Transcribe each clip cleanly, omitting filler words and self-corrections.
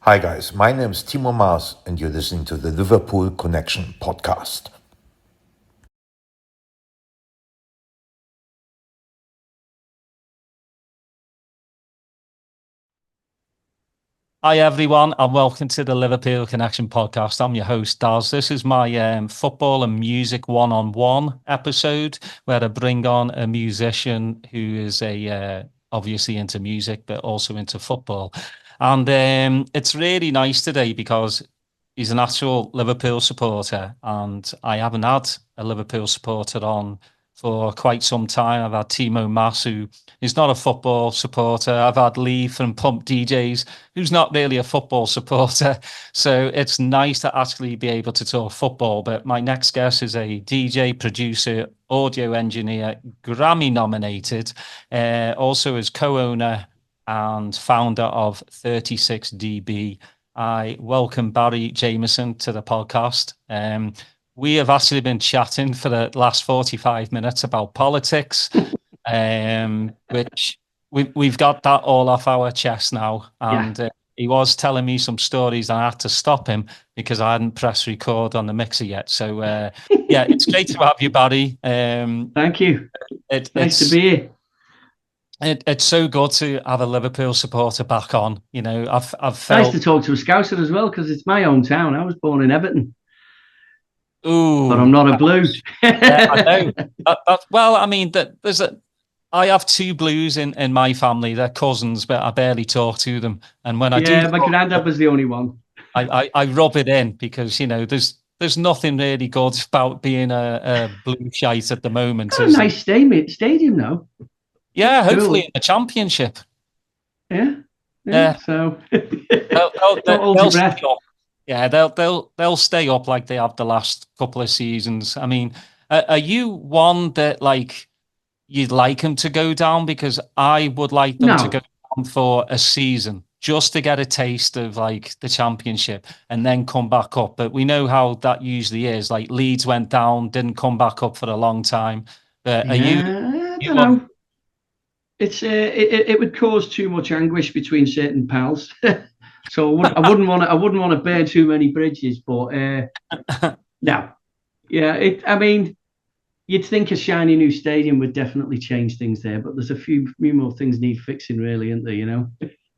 Hi guys, my name is Timo Maas and you're listening to the Liverpool Connection Podcast. Hi everyone, and welcome to the Liverpool Connection Podcast. I'm your host Daz. This is my football and music one-on-one episode where I bring on a musician who is obviously into music but also into football. And it's really nice today because he's an actual Liverpool supporter, and I haven't had a Liverpool supporter on for quite some time. I've had Timo Maas, who is not a football supporter. I've had Lee from Pump DJs, who's not really a football supporter. So it's nice to actually be able to talk football. But my next guest is a DJ, producer, audio engineer, Grammy nominated, also is co-owner and founder of 36dB. I welcome Barry Jamieson to the podcast. We have actually been chatting for the last 45 minutes about politics, which we've got that all off our chest now. And he was telling me some stories, and I had to stop him because I hadn't pressed record on the mixer yet. So, it's great to have you, Barry. Thank you. Nice to be here. It's so good to have a Liverpool supporter back on. You know, I've felt nice to talk to a Scouser as well, because it's my hometown. I was born in Everton. Ooh, but I'm not a Blue. Yeah, I know. Well, I mean, I have two Blues in my family. They're cousins, but I barely talk to them. And when I do, my granddad was the only one. I rub it in because there's nothing really good about being a Blue shite at the moment. Got a nice stadium though. Yeah, hopefully in the Championship. Yeah. So they'll stay up. Yeah, they'll stay up like they have the last couple of seasons. I mean, are you one that you'd like them to go down? Because I would like them to go down for a season just to get a taste of the Championship and then come back up. But we know how that usually is. Like Leeds went down, didn't come back up for a long time. But I don't know. It would cause too much anguish between certain pals. So I wouldn't want to burn too many bridges, but no. Yeah, I mean, you'd think a shiny new stadium would definitely change things there, but there's a few more things need fixing, really, aren't there?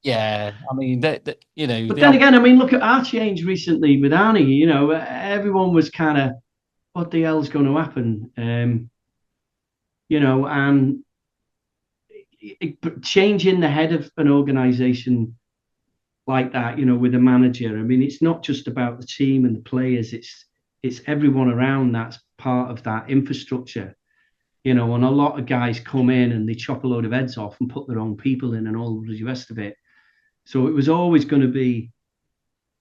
Yeah, I mean, But then again, I mean, look at our change recently with Arnie. Everyone was kind of, what the hell's going to happen? And changing the head of an organisation like that, with a manager. I mean, it's not just about the team and the players, it's everyone around that's part of that infrastructure, and a lot of guys come in and they chop a load of heads off and put their own people in and all the rest of it. So it was always going to be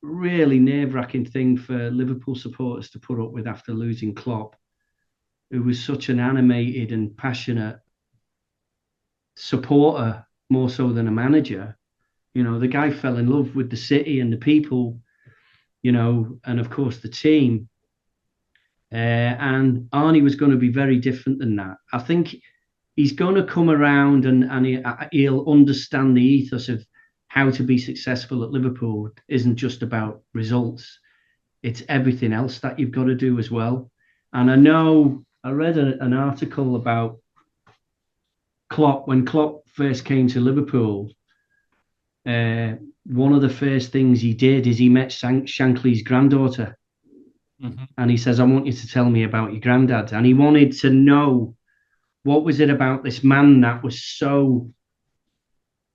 really nerve-wracking thing for Liverpool supporters to put up with after losing Klopp, who was such an animated and passionate supporter, more so than a manager. The guy fell in love with the city and the people, and of course the team. And Arnie was going to be very different than that. I think he's going to come around and he'll understand the ethos of how to be successful at Liverpool isn't just about results. It's everything else that you've got to do as well. And I read an article about Klopp. When Klopp first came to Liverpool, one of the first things he did is he met Shankly's granddaughter. Mm-hmm. And he says, I want you to tell me about your granddad. And he wanted to know, what was it about this man that was so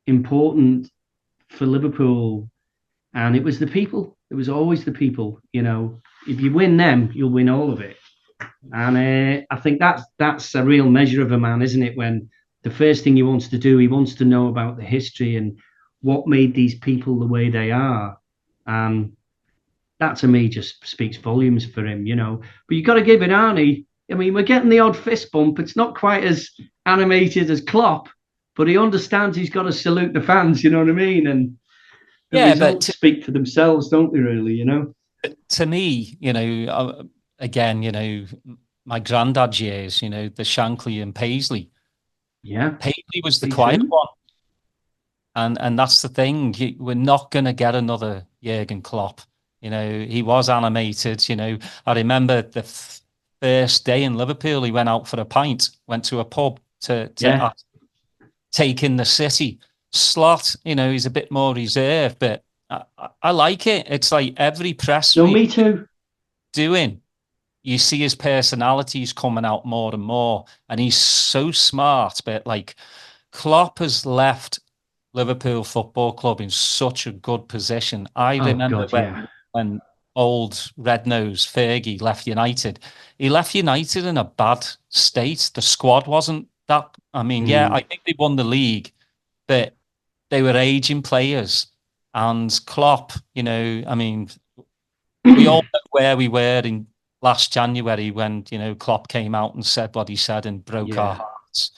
important for Liverpool? And it was the people. It was always the people. If you win them, you'll win all of it. And I think that's a real measure of a man, isn't it? When the first thing he wants to do, he wants to know about the history and what made these people the way they are. That to me just speaks volumes for him, But you've got to give it Arnie. I mean, we're getting the odd fist bump. It's not quite as animated as Klopp, but he understands he's got to salute the fans, you know what I mean? And the results speak for themselves, don't they, really, To me, again, my granddad's years, the Shankly and Paisley. Yeah. Paisley was the quiet one. And that's the thing. We're not going to get another, Jurgen Klopp. You know, he was animated. You know, I remember the first day in Liverpool, he went out for a pint, went to a pub to take in the city. Slot, you know, he's a bit more reserved, but I like it. It's like every press me too. Doing, you see his personalities coming out more and more, and he's so smart. But like, Klopp has left Liverpool Football Club in such a good position. I remember when old Red Nose Fergie left United. He left United in a bad state. The squad wasn't that. I mean, yeah, I think they won the league, but they were aging players. And Klopp, you know, I mean, we all know where we were in last January when, you know, Klopp came out and said what he said and broke our hearts.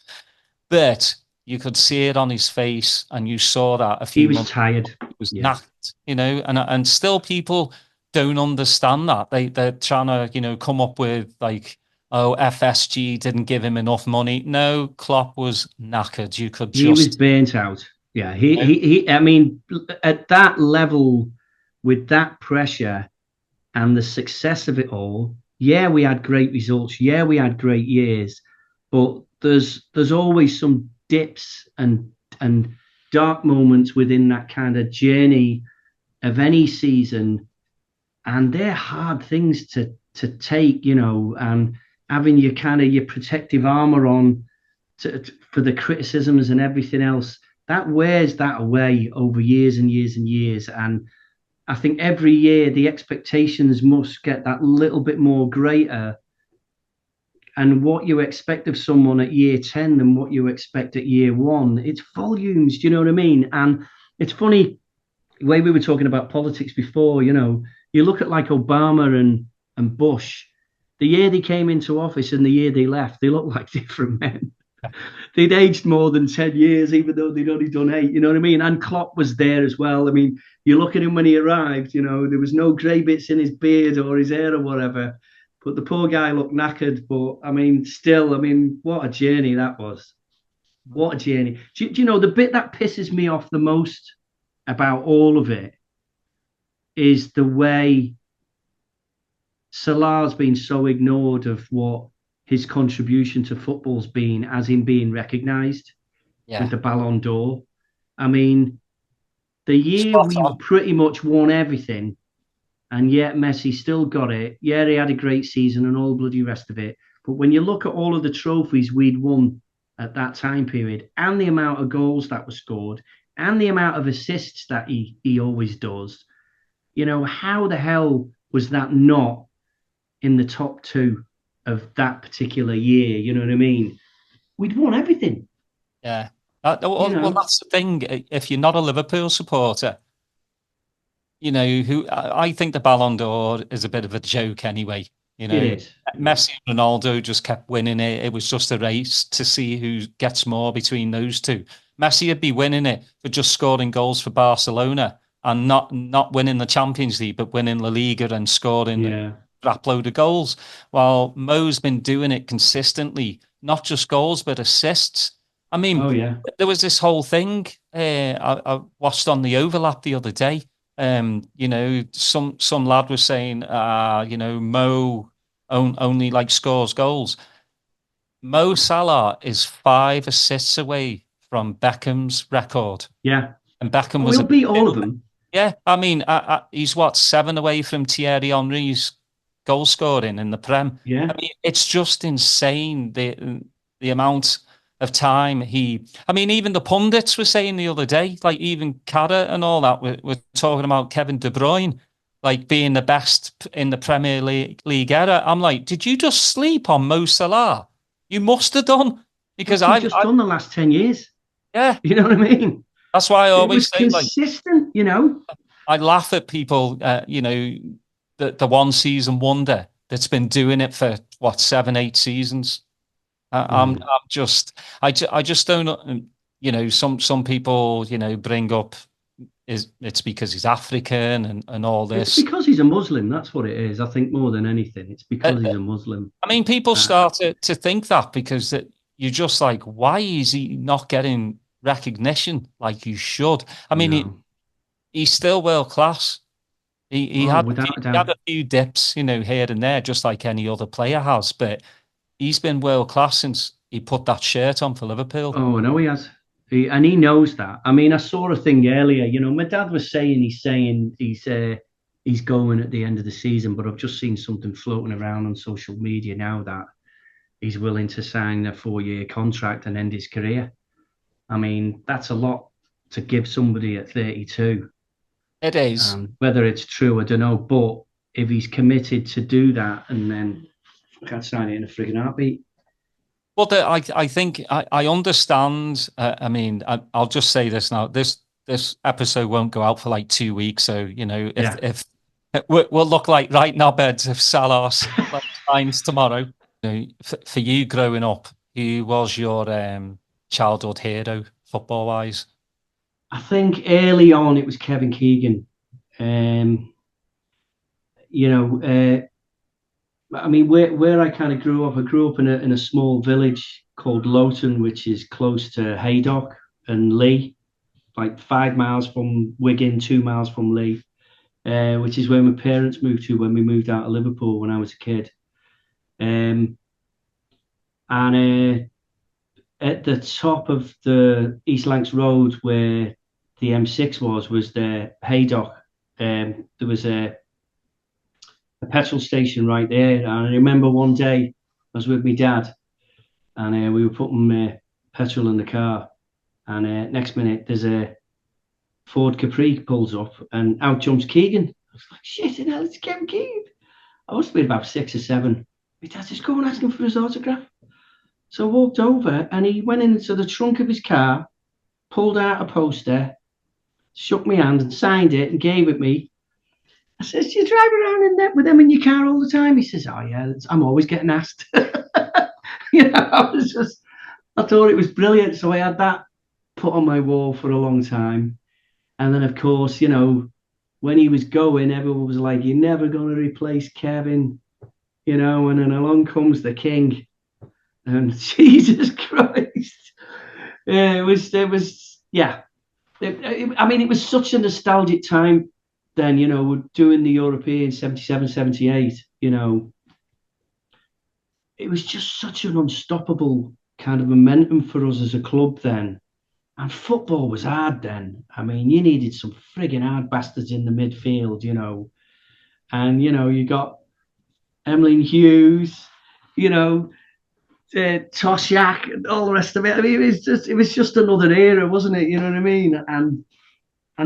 But you could see it on his face, and you saw that a few months tired. He was knackered, you know, and still people don't understand that. They're trying to, you know, come up with like, oh, FSG didn't give him enough money. No, Klopp was knackered. You could He was burnt out. Yeah, he I mean, at that level, with that pressure and the success of it all, yeah, we had great results. Yeah, we had great years, but there's always some dips and dark moments within that kind of journey of any season, and they're hard things to take, you know, and having your kind of your protective armor on for the criticisms and everything else, that wears that away over years and years and years. And I think every year the expectations must get that little bit more greater. And what you expect of someone at year 10 than what you expect at year 1, it's volumes. Do you know what I mean? And it's funny, the way we were talking about politics before, you know, you look at like Obama and Bush, the year they came into office and the year they left, they look like different men. They'd aged more than 10 years, even though they'd only done 8, you know what I mean? And Klopp was there as well. I mean, you look at him when he arrived, you know, there was no grey bits in his beard or his hair or whatever, but the poor guy looked knackered. But I mean, still, I mean, what a journey that was. What a journey. Do you know, the bit that pisses me off the most about all of it is the way Salah's been so ignored of what his contribution to football's been, as in being recognised with the Ballon d'Or. I mean, the year we pretty much won everything, and yet Messi still got it. Yeah, he had a great season and all bloody rest of it. But when you look at all of the trophies we'd won at that time period, and the amount of goals that were scored, and the amount of assists that he always does, you know, how the hell was that not in the top 2 of that particular year? You know what I mean? We'd won everything. Yeah. Well, that's the thing. If you're not a Liverpool supporter, you know, who I think the Ballon d'Or is a bit of a joke anyway. You know, Messi and Ronaldo just kept winning it. It was just a race to see who gets more between those two. Messi would be winning it for just scoring goals for Barcelona and not winning the Champions League, but winning La Liga and scoring a crap load of goals. While Mo's been doing it consistently, not just goals, but assists. I mean, there was this whole thing I watched on the Overlap the other day. You know, some lad was saying, you know, Mo only like scores goals. Mo Salah is 5 assists away from Beckham's record. Yeah. And Beckham he'll beat all of them. Yeah. I mean, he's 7 away from Thierry Henry's goal scoring in the Prem. Yeah. I mean, it's just insane the amount of time I mean, even the pundits were saying the other day, like even Cara and all that, were talking about Kevin De Bruyne, like being the best in the Premier League era. I'm like, did you just sleep on Mo Salah? You must have done, because I've just done the last 10 years. Yeah. You know what I mean? That's why I always say, consistent, like, you know. I laugh at people, you know, the one season wonder that's been doing it for 7, 8 seasons. I just don't, you know, some people, you know, bring up it's because he's African and all this. It's because he's a Muslim. That's what it is. I think more than anything, it's because he's a Muslim. I mean, people start to think that because you're just like, why is he not getting recognition like you should? I mean, he's still world class. He Oh, had without a he had doubt. a few dips, you know, here and there, just like any other player has. But he's been world class since he put that shirt on for Liverpool. Oh, no, he has. And he knows that. I mean, I saw a thing earlier. You know, my dad was saying he's going at the end of the season, but I've just seen something floating around on social media now that he's willing to sign a 4-year contract and end his career. I mean, that's a lot to give somebody at 32. It is. Whether it's true, I don't know. But if he's committed to do that, and then I can't sign it in a frigging heartbeat. Well, I think I understand. I mean, I'll just say this now. This episode won't go out for like 2 weeks. So, you know, Yeah. if we'll look like right knobheads if Salah's signs tomorrow. You know, for you growing up, who was your childhood hero football wise? I think early on it was Kevin Keegan. You know, I mean, where I kind of grew up, I grew up in a small village called Loughton, which is close to Haydock and Lee, like 5 miles from Wigan, 2 miles from Lee, which is where my parents moved to when we moved out of Liverpool when I was a kid. And at the top of the East Lancs Road where the M6 was the Haydock. There was a petrol station right there. And I remember one day I was with my dad and we were putting petrol in the car. And next minute there's a Ford Capri pulls up and out jumps Keegan. I was like, shit, hell, it's Kevin Keegan. I must have been about 6 or 7. My dad just go and ask him for his autograph. So I walked over and he went into the trunk of his car, pulled out a poster, shook my hand and signed it and gave it me. I says, do you drive around in that with them in your car all the time? He says, oh yeah, I'm always getting asked. You know, I thought it was brilliant. So I had that put on my wall for a long time. And then of course, you know, when he was going, everyone was like, you're never going to replace Kevin, you know, and then along comes the king. And Jesus Christ. Yeah, yeah. I mean, it was such a nostalgic time then, you know, doing the European 77, 78, you know. It was just such an unstoppable kind of momentum for us as a club then. And football was hard then. I mean, you needed some frigging hard bastards in the midfield, you know. And, you know, you got Emlyn Hughes, you know, Toshak and all the rest of it. I mean, it was just another era, wasn't it? You know what I mean? And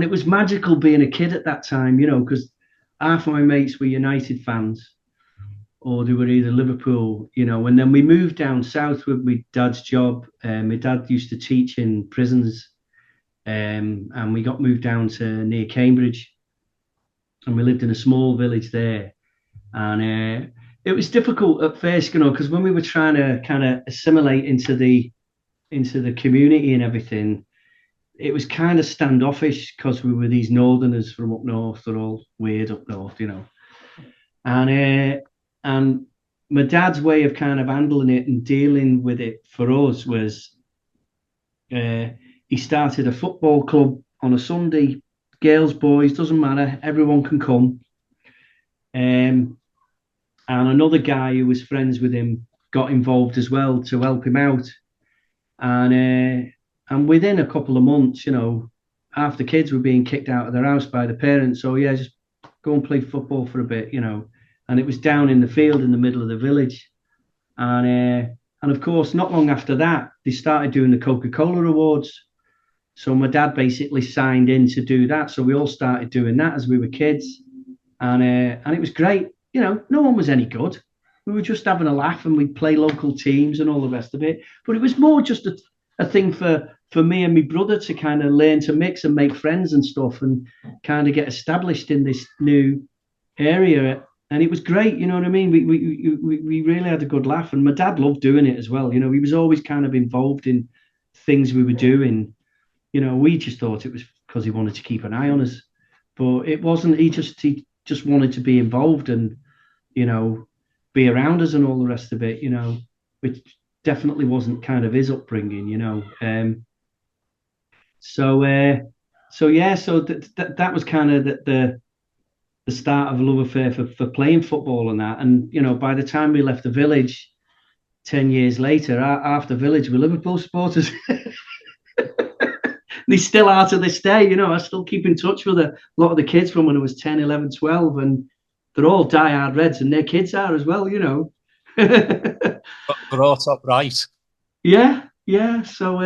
it was magical being a kid at that time, you know, because half my mates were United fans or they were either Liverpool, you know. And then we moved down south with my dad's job. My dad used to teach in prisons, and we got moved down to near Cambridge, and we lived in a small village there. And it was difficult at first, you know, because when we were trying to kind of assimilate into the community and everything, it was kind of standoffish because we were these northerners from up north. They're all weird up north, you know. And my dad's way of kind of handling it and dealing with it for us was he started a football club on a Sunday. Girls, boys, doesn't matter. Everyone can come. And another guy who was friends with him got involved as well to help him out. And within a couple of months, you know, half the kids were being kicked out of their house by the parents. So yeah, just go and play football for a bit, you know. And it was down in the field in the middle of the village. And of course, not long after that, they started doing the Coca-Cola Awards. So my dad basically signed in to do that. So we all started doing that as we were kids. And it was great. You know, no one was any good. We were just having a laugh and we'd play local teams and all the rest of it. But it was more just a thing for me and my brother to kind of learn to mix and make friends and stuff and kind of get established in this new area. And it was great, you know what I mean? We really had a good laugh. And my dad loved doing it as well. You know, he was always kind of involved in things we were doing. You know, we just thought it was because he wanted to keep an eye on us. But it wasn't. He just wanted to be involved and, you know, be around us and all the rest of it, you know, which definitely wasn't kind of his upbringing, you know. So that was kind of the start of a love affair for playing football and that. And, you know, by the time we left the village 10 years later, after village, we're Liverpool supporters. They still are to this day, you know. I still keep in touch with a lot of the kids from when I was 10, 11, 12, and they're all diehard Reds, and their kids are as well, you know. Brought up right. Yeah, yeah. So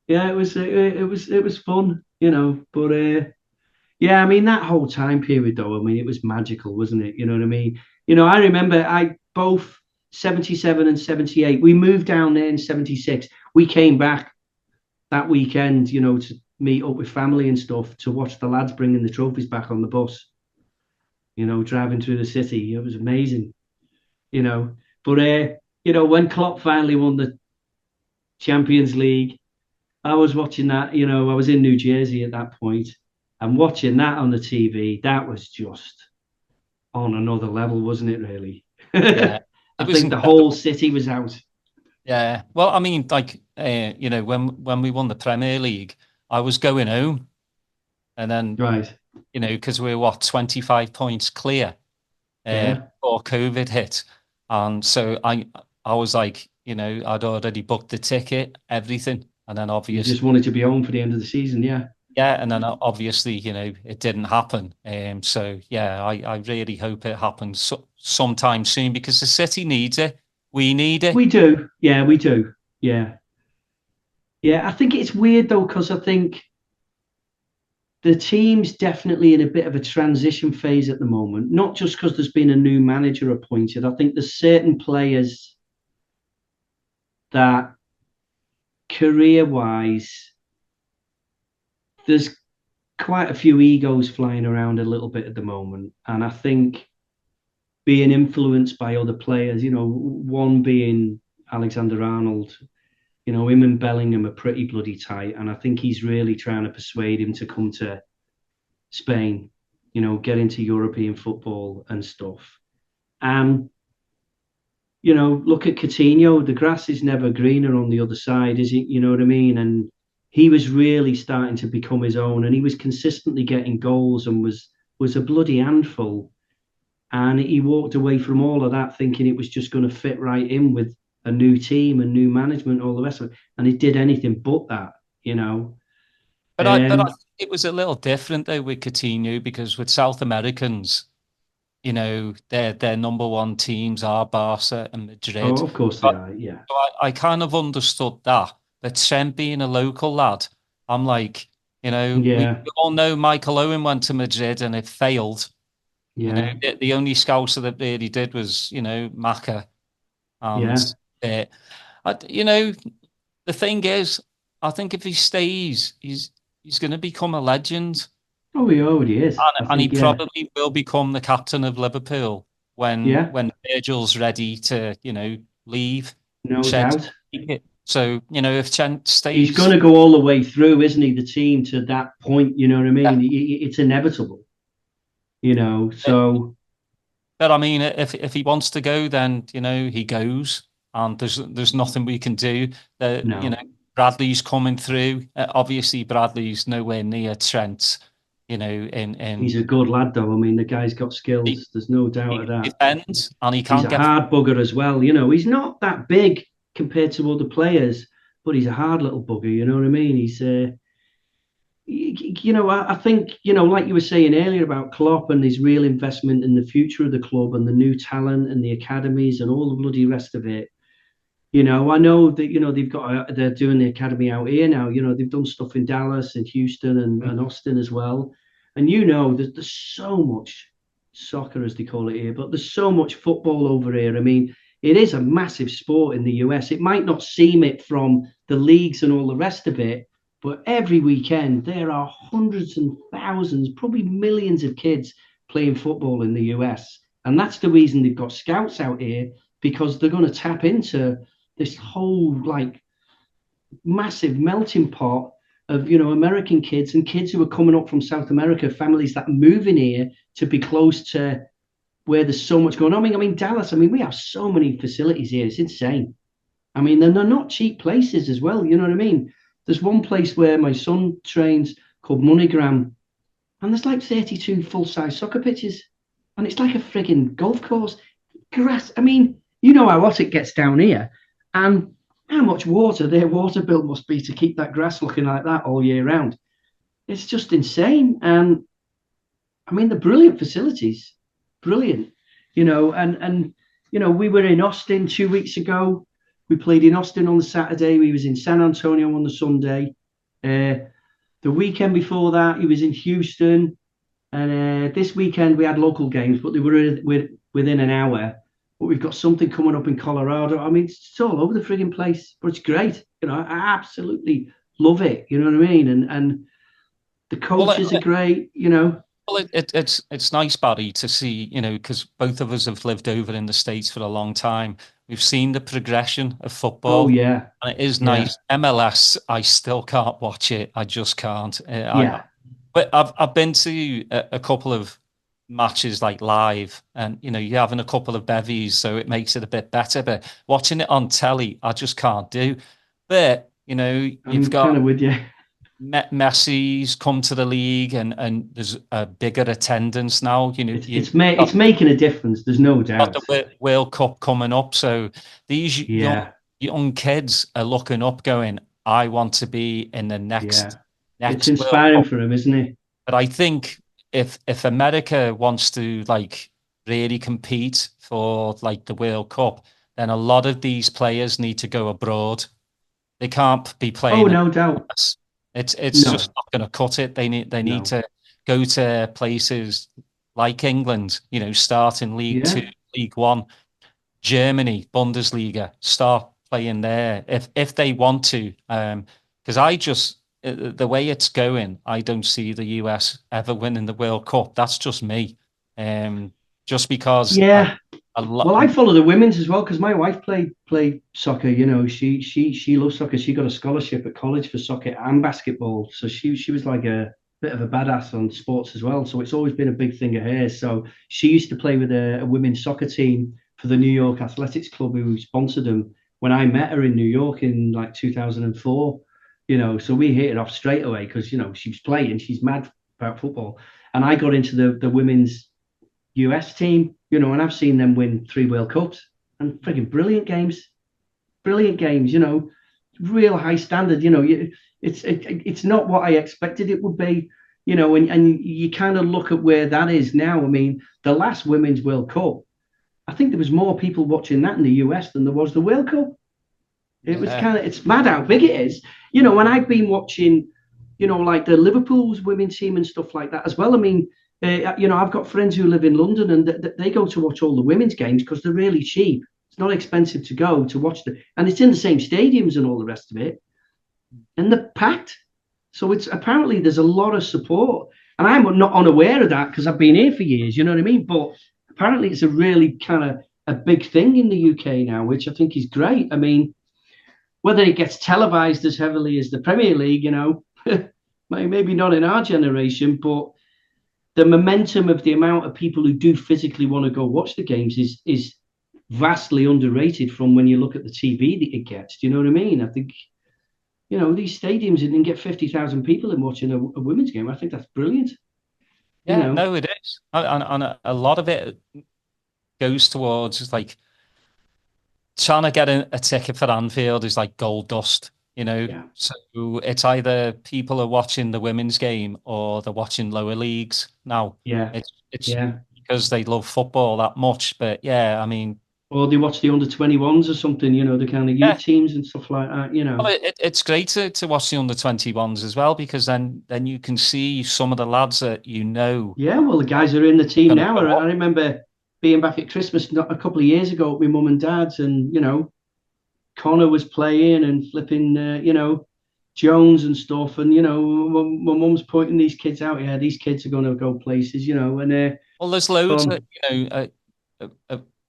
yeah, it was fun, you know. But yeah, I mean that whole time period though, I mean it was magical, wasn't it? You know what I mean? You know, I remember I both 77 and 78. We moved down there in 76. We came back that weekend, you know, to meet up with family and stuff, to watch the lads bringing the trophies back on the bus, you know, driving through the city. It was amazing, you know. But you know, when Klopp finally won the Champions League, I was watching that, you know, I was in New Jersey at that point, and watching that on the TV, that was just on another level, wasn't it, really? Yeah. I think the whole city was out. Yeah. Well, I mean, like, you know, when we won the Premier League, I was going home, and then, Right. you know, because we were 25 points clear before COVID hit. And so I was like, you know, I'd already booked the ticket, everything. And then You obviously just wanted to be home for the end of the season, yeah. yeah, and then obviously, you know, it didn't happen. So yeah, I really hope it happens sometime soon, because the city needs it. We need it. We do. Yeah, we do. Yeah. Yeah, I think it's weird though, because I think the team's definitely in a bit of a transition phase at the moment, not just because there's been a new manager appointed. I think there's certain players that career-wise, there's quite a few egos flying around a little bit at the moment. And I think being influenced by other players, you know, one being Alexander-Arnold, you know, him and Bellingham are pretty bloody tight. And I think he's really trying to persuade him to come to Spain, you know, get into European football and stuff. And, you know, look at Coutinho. The grass is never greener on the other side, is it? You know what I mean? And he was really starting to become his own, and he was consistently getting goals and was a bloody handful. And he walked away from all of that thinking it was just going to fit right in with a new team and new management, all the rest of it. And it did anything but that, you know. But I think it was a little different though with Coutinho, because with South Americans, you know, their number one teams are Barca and Madrid. Oh, of course they are, yeah. So I kind of understood that. But Trent being a local lad, I'm like, you know, Yeah. we all know Michael Owen went to Madrid and it failed. You Yeah. know, the only scouser that really did was, you know, Maka. And you know, the thing is, I think if he stays, he's going to become a legend. Oh, he already is. And he probably will become the captain of Liverpool when Virgil's ready to, you know, leave. No doubt. So, you know, if Trent stays, he's going to go all the way through, isn't he? The team to that point, you know what I mean? Yeah. It's inevitable, you know. So, but I mean, if he wants to go, then you know he goes, and there's nothing we can do. You know, Bradley's coming through. Obviously, Bradley's nowhere near Trent. You know, he's a good lad, though. I mean, the guy's got skills. There's no doubt of that. He defends, and he can't. He's a hard bugger as well. You know, he's not that big compared to other players, but he's a hard little bugger. You know what I mean? He's, you know, I think, you know, like you were saying earlier about Klopp and his real investment in the future of the club and the new talent and the academies and all the bloody rest of it. You know, I know that, you know, they're doing the academy out here now. You know, they've done stuff in Dallas and Houston and Austin as well. And, you know, there's so much soccer, as they call it here, but there's so much football over here. I mean, it is a massive sport in the US. It might not seem it from the leagues and all the rest of it, but every weekend there are hundreds and thousands, probably millions of kids playing football in the US. And that's the reason they've got scouts out here, because they're going to tap into this whole like massive melting pot of, you know, American kids and kids who are coming up from South America, families that are moving here to be close to where there's so much going on. I mean, Dallas, I mean, we have so many facilities here. It's insane. I mean, they're not cheap places as well. You know what I mean? There's one place where my son trains called MoneyGram, and there's like 32 full-size soccer pitches, and it's like a frigging golf course. Grass. I mean, you know how hot it gets down here, and how much water their water bill must be to keep that grass looking like that all year round. It's just insane. And I mean, the brilliant facilities, brilliant, and we were in Austin 2 weeks ago. We played in Austin on the Saturday. We was in San Antonio on the Sunday. The weekend before that, he was in Houston. And this weekend we had local games, but they were within an hour. But we've got something coming up in Colorado. I mean, it's all over the frigging place, but it's great. I absolutely love it. You know what I mean? And the coaches are great. Well, it's nice, Barry, to see, because both of us have lived over in the States for a long time. We've seen the progression of football. Oh, yeah. And it is nice. MLS, I still can't watch it. I just can't. But I've been to a couple of matches like live, and you're having a couple of bevies, so it makes it a bit better. But watching it on telly, I just can't do. But you've got kind of with you. Messi's come to the league, and there's a bigger attendance now. It's making a difference. There's no doubt. Got the World Cup coming up, so these young kids are looking up, going, "I want to be in the next." It's inspiring for him, isn't it? But I think if America wants to really compete for the World Cup, then a lot of these players need to go abroad. They can't be playing. Oh, no doubt. It's just not going to cut it. They need to go to places like England, start in League Two, League One, Germany, Bundesliga, start playing there if they want to. Because the way it's going, I don't see the US ever winning the World Cup. That's just me. Just because. Yeah. I follow the women's as well because my wife played soccer. She loves soccer. She got a scholarship at college for soccer and basketball. So she was like a bit of a badass on sports as well. So it's always been a big thing of hers. So she used to play with a women's soccer team for the New York Athletics Club, who sponsored them when I met her in New York in 2004. So we hit it off straight away because, she was playing, she's mad about football. And I got into the women's US team, and I've seen them win 3 World Cups and freaking brilliant games, real high standard, it's not what I expected it would be, and you kind of look at where that is now. I mean, the last Women's World Cup, I think there was more people watching that in the US than there was the World Cup. It was it's mad how big it is. When I've been watching, like the Liverpool's women's team and stuff like that as well. I mean, I've got friends who live in London and they go to watch all the women's games because they're really cheap. It's not expensive to go to watch and it's in the same stadiums and all the rest of it. And they're packed. So apparently there's a lot of support. And I'm not unaware of that because I've been here for years, you know what I mean? But apparently it's a really kind of a big thing in the UK now, which I think is great. I mean, whether it gets televised as heavily as the Premier League, maybe not in our generation, but the momentum of the amount of people who do physically want to go watch the games is vastly underrated from when you look at the TV that it gets. Do you know what I mean? I think, these stadiums didn't get 50,000 people in watching a women's game. I think that's brilliant. Yeah, no, it is. And a lot of it goes towards trying to get a ticket for Anfield is like gold dust, So it's either people are watching the women's game or they're watching lower leagues now. Yeah, it's because they love football that much. But I mean, or they watch the under-21s or something, the kind of youth teams and stuff like that. Well, it's great to watch the under-21s as well because then you can see some of the lads that Yeah, well, the guys are in the team now. I remember being back at Christmas a couple of years ago with my mum and dad's, and Connor was playing and flipping, Jones and stuff, and my mum's pointing these kids out. Yeah, these kids are going to go places, and well, there's loads that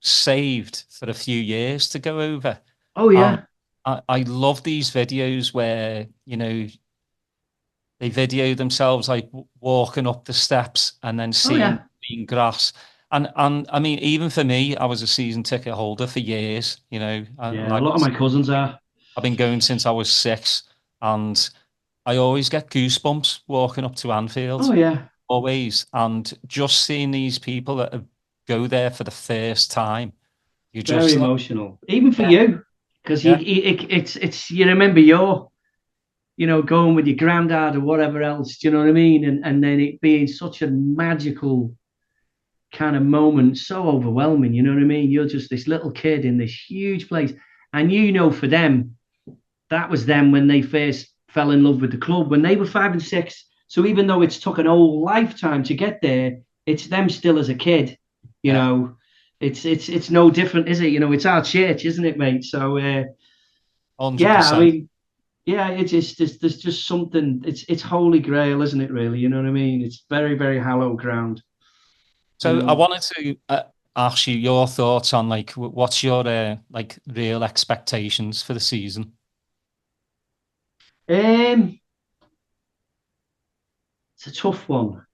saved for a few years to go over. Oh yeah, I love these videos where they video themselves walking up the steps and then seeing green grass. And I mean, even for me, I was a season ticket holder for years, a lot of my cousins are. I've been going since I was 6, and I always get goosebumps walking up to Anfield. Oh, yeah. always. And just seeing these people that go there for the first time, you just very emotional, even for you, because it's you remember your, going with your granddad or whatever else. Do you know what I mean? And then it being such a magical kind of moment, so overwhelming. You know what I mean? You're just this little kid in this huge place, and for them, that was them when they first fell in love with the club when they were 5 and 6. So even though it's took an whole lifetime to get there, it's them still as a kid. You know, it's no different, is it? It's our church, isn't it, mate? So 100%. I mean, it's just there's just something. It's holy grail, isn't it? Really, you know what I mean? It's very, very hallowed ground. So I wanted to ask you your thoughts on what's your real expectations for the season? It's a tough one.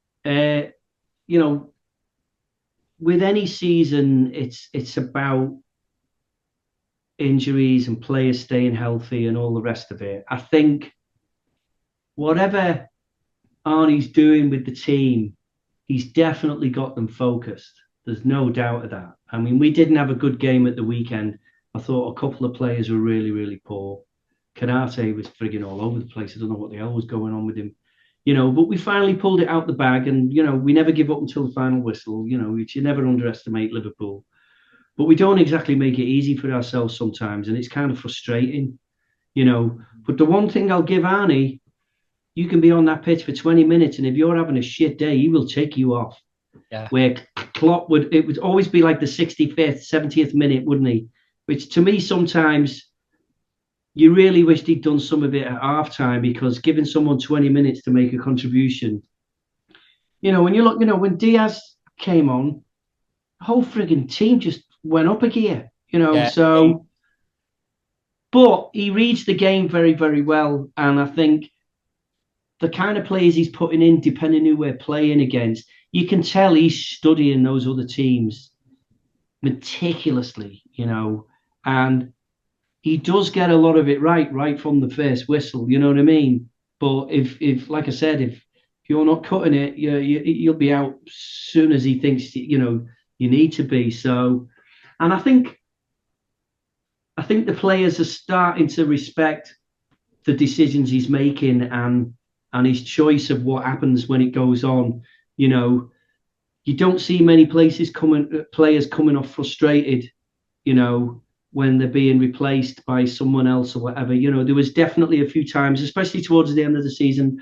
With any season, it's about injuries and players staying healthy and all the rest of it. I think whatever Arnie's doing with the team, he's definitely got them focused. There's no doubt of that. I mean, we didn't have a good game at the weekend. I thought a couple of players were really, really poor. Canate was frigging all over the place. I don't know what the hell was going on with him. But we finally pulled it out the bag, and we never give up until the final whistle. You never underestimate Liverpool, but we don't exactly make it easy for ourselves sometimes, and it's kind of frustrating. But the one thing I'll give Arnie, you can be on that pitch for 20 minutes, and if you're having a shit day, he will take you off. Yeah. Where Klopp would always be like the 65th, 70th minute, wouldn't he? Which to me sometimes you really wished he'd done some of it at half-time, because giving someone 20 minutes to make a contribution, when you look, when Diaz came on, the whole frigging team just went up a gear, so. But he reads the game very, very well, and I think the kind of players he's putting in, depending who we're playing against, you can tell he's studying those other teams meticulously, and he does get a lot of it right from the first whistle, you know what I mean? But if like I said, if you're not cutting it, you'll be out as soon as he thinks, you need to be. So, and I think the players are starting to respect the decisions he's making and his choice of what happens when it goes on. You don't see many players coming off frustrated, when they're being replaced by someone else or whatever. There was definitely a few times, especially towards the end of the season,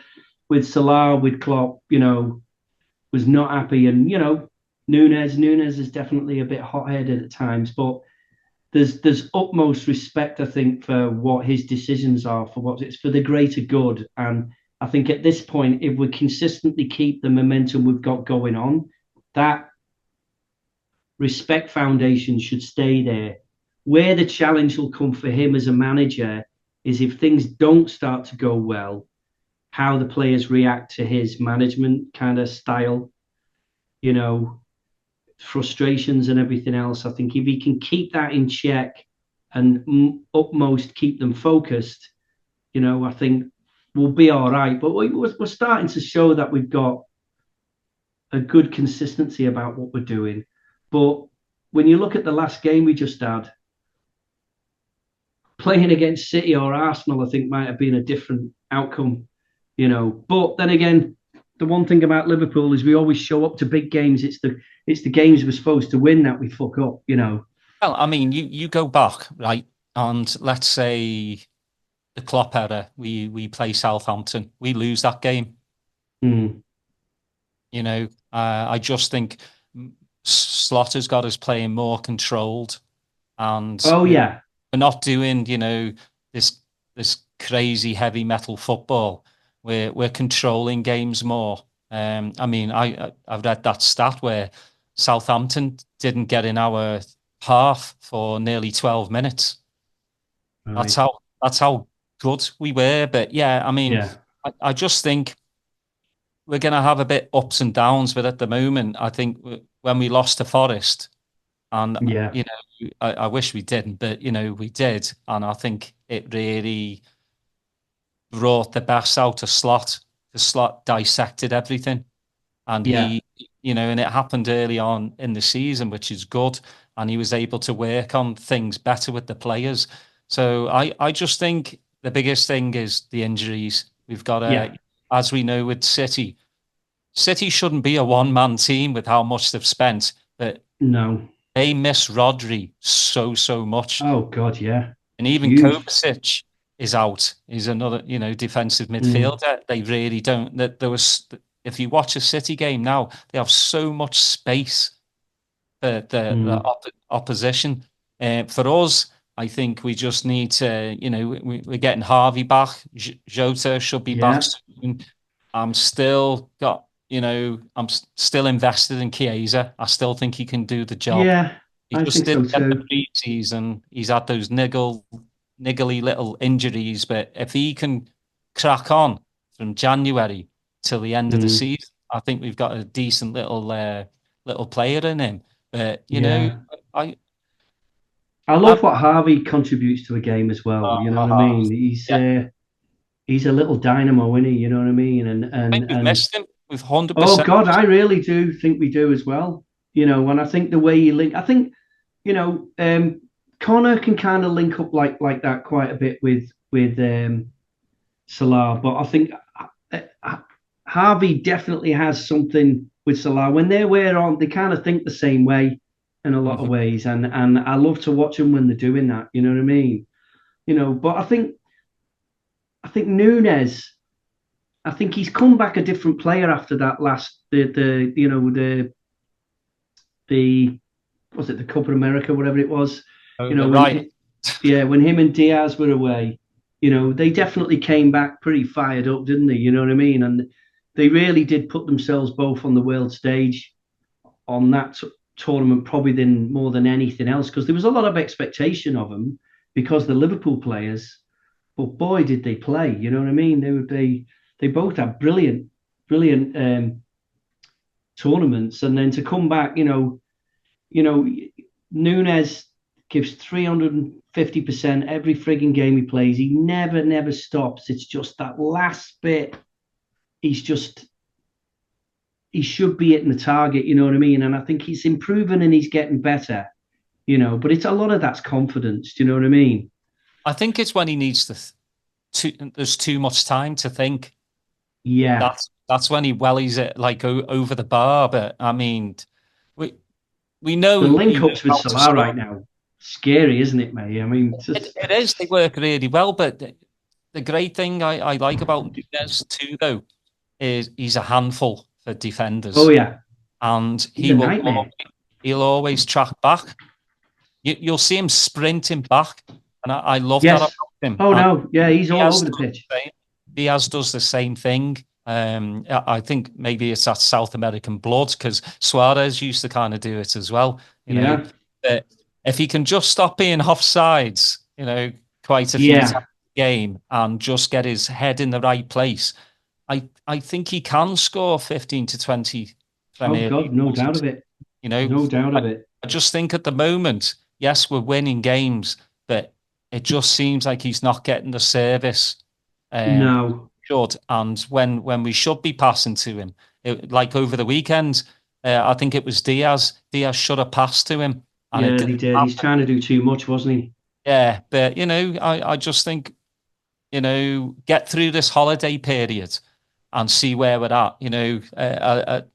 with Salah, with Klopp, was not happy. And, Nunes is definitely a bit hot-headed at times, but there's utmost respect, I think, for what his decisions are, for what it's for the greater good. And I think at this point, if we consistently keep the momentum we've got going on, that respect foundation should stay there. Where the challenge will come for him as a manager is if things don't start to go well, how the players react to his management kind of style, frustrations and everything else. I think if he can keep that in check and utmost keep them focused, I think we'll be all right. But we're starting to show that we've got a good consistency about what we're doing. But when you look at the last game we just had, playing against City or Arsenal, I think might have been a different outcome, But then again, the one thing about Liverpool is we always show up to big games. It's the games we're supposed to win that we fuck up, Well, I mean, you go back, right, and let's say the Klopp era, we play Southampton, we lose that game. I just think Slaughter's got us playing more controlled, and we're not doing this crazy heavy metal football. We're controlling games more. I mean, I've read that stat where Southampton didn't get in our half for nearly 12 minutes. Right. That's how good we were. But yeah, I mean, I just think we're going to have a bit ups and downs. But at the moment, I think when we lost to Forest, and I wish we didn't, but we did, and I think it really brought the best out of Slot. The Slot dissected everything. and Yeah. and it happened early on in the season, which is good, and he was able to work on things better with the players. So I just think the biggest thing is the injuries. We've got Yeah. as we know with City shouldn't be a one-man team with how much they've spent, but No. they miss Rodri so much. Oh God, yeah. And even Huge. Kovacic is out. He's another, defensive Mm. midfielder. They really don't. That there was, if you watch a City game now, they have so much space for Mm. opposition. For us, I think we just need to, we're getting Harvey back. Jota should be back Yeah. soon. I'm still got, still invested in Chiesa. I still think he can do the job. Yeah. He I just think so didn't get the too. pre-season. He's had those niggly little injuries, but if he can crack on from January till the end of the Mm. season, I think we've got a decent little player in him. But Yeah. I, I I, love what Harvey contributes to a game as well. You know what I mean? yeah, He's a little dynamo, isn't he? You know what I mean? And I think and we've and missed him. We've 100% oh missed God, I really do think we do as well. You know, and I think the way you link, I think, you know, Connor can kind of link up like that quite a bit with Salah, but I think Harvey definitely has something with Salah. When they're on, they kind of think the same way in a lot of Mhm. ways, and I love to watch them when they're doing that. You know what I mean? You know, but I think Nunes. I think he's come back a different player after that last the you know the was it the Copa America, whatever it was. Oh, You know, the right. when him and Diaz were away, you know, they definitely came back pretty fired up, didn't they? You know what I mean? And they really did put themselves both on the world stage on that tournament, probably more than anything else, because there was a lot of expectation of them because the Liverpool players. But boy, did they play! You know what I mean? They both had brilliant tournaments, and then to come back, you know, Nunes gives 350% every frigging game he plays. He never stops. It's just that last bit. He should be hitting the target. You know what I mean? And I think he's improving and he's getting better. You know, but it's a lot of that's confidence. Do you know what I mean? I think it's when he needs there's too much time to think. Yeah. That's when he wellies it like over the bar. But I mean, we we know The link he knows ups with how to Salah score. right now, scary, isn't it, mate? I mean, It is. They work really well. But the great thing I like about Nunez too, though, is he's a handful for oh defenders, yeah, and he's a nightmare. he'll always track back. You'll see him sprinting back, and I love that about Yes. him. Oh And no, yeah, he's all Diaz over the does pitch. the same. Diaz does the same thing. I think maybe it's that South American blood because Suarez used to kind of do it as well. You know, Yeah, but if he can just stop being offsides, quite a few times yeah. a game and just get his head in the right place, I think he can score 15 to 20 Oh Premier God, League no doubt goals. of it. You know, No doubt I, of it. I just think at the moment, yes, we're winning games, but it just seems like he's not getting the service No. should. And when we should be passing to him, like over the weekend, I think it was Diaz. Diaz should have passed to him, and it Yeah, didn't he did. He's happen. trying to do too much, wasn't he? Yeah, but I just think get through this holiday period and see where we're at.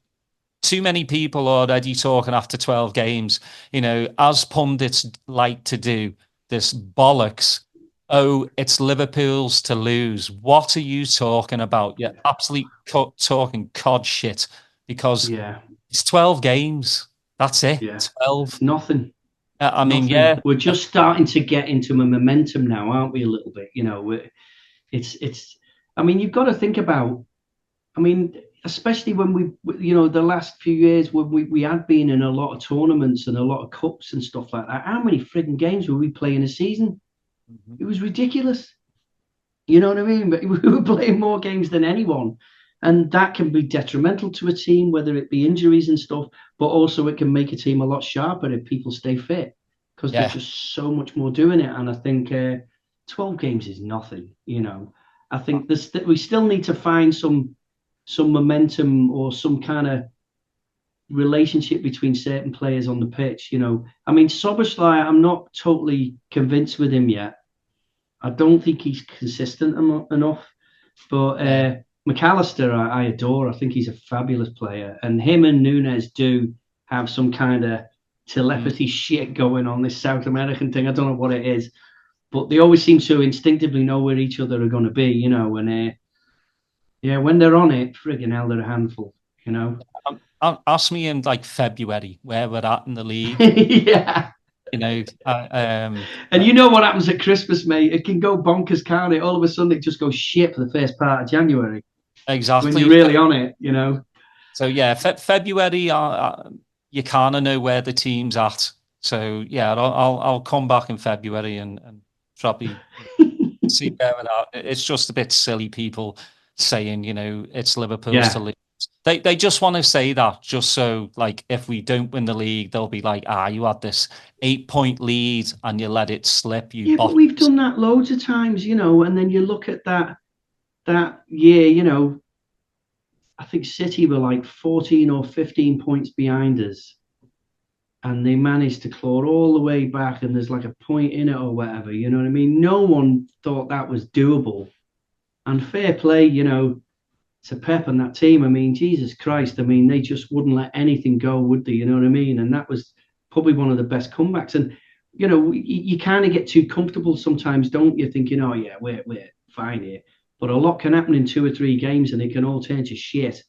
Too many people already talking after 12 games, as pundits like to do, this bollocks. Oh, it's Liverpool's to lose. What are you talking about? You're absolutely talking cod shit because Yeah, it's 12 games. That's it. yeah. 12. It's nothing. I mean, Nothing. yeah, We're just starting to get into a momentum now, aren't we? A little bit. It's. I mean, you've got to think about. I mean, especially when the last few years when we had been in a lot of tournaments and a lot of cups and stuff like that. How many frigging games were we playing a season? Mhm. It was ridiculous. You know what I mean? But we were playing more games than anyone. And that can be detrimental to a team, whether it be injuries and stuff, but also it can make a team a lot sharper if people stay fit because there's Yeah. just so much more doing it. And I think 12 games is nothing, I think we still need to find some momentum or some kind of relationship between certain players on the pitch. You know, I mean, Szoboszlai, I'm not totally convinced with him yet. I don't think he's consistent enough. But McAllister, I adore. I think he's a fabulous player. And him and Nunes do have some kind of telepathy shit going on, this South American thing. I don't know what it is. But they always seem to instinctively know where each other are going to be, you know. And when they're on it, friggin' hell, they're a handful, you know. Ask me in like February where we're at in the league. Yeah. You know, and you know what happens at Christmas, mate? It can go bonkers, can't it? All of a sudden, it just goes shit for the first part of January. Exactly. When you're really on it, you know. So yeah, February, you kind of know where the team's at. So yeah, I'll come back in February and probably see where we're at. It's just a bit silly people saying, you know, it's Liverpool's to lose. They just want to say that just so, like, if we don't win the league, they'll be like, you had this 8-point lead and you let it slip. But we've done that loads of times, you know, and then you look at that year, you know, I think City were like 14 or 15 points behind us. And they managed to claw all the way back and there's like a point in it or whatever, you know what I mean? No one thought that was doable. And fair play, you know, to Pep and that team. I mean, Jesus Christ, I mean, they just wouldn't let anything go, would they? You know what I mean? And that was probably one of the best comebacks. And, you know, you kind of get too comfortable sometimes, don't you? Thinking, oh, yeah, we're fine here. But a lot can happen in 2 or 3 games and it can all turn to shit.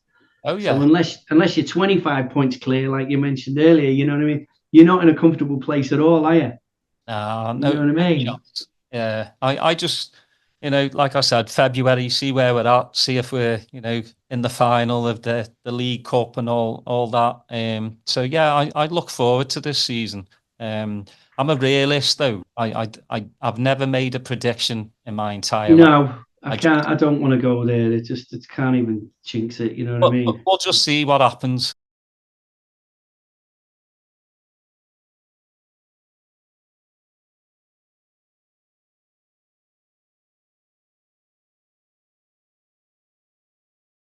Oh, yeah. So unless you're 25 points clear, like you mentioned earlier, you know what I mean? You're not in a comfortable place at all, are you? No. You know what I mean? Yeah, I just... You know, like I said, February, see where we're at, see if we're, you know, in the final of the League Cup and all that. So yeah, I look forward to this season. I'm a realist though. I've never made a prediction in my entire life. No, I can't. I don't want to go there. It can't even jinx it. You know what I mean? We'll just see what happens.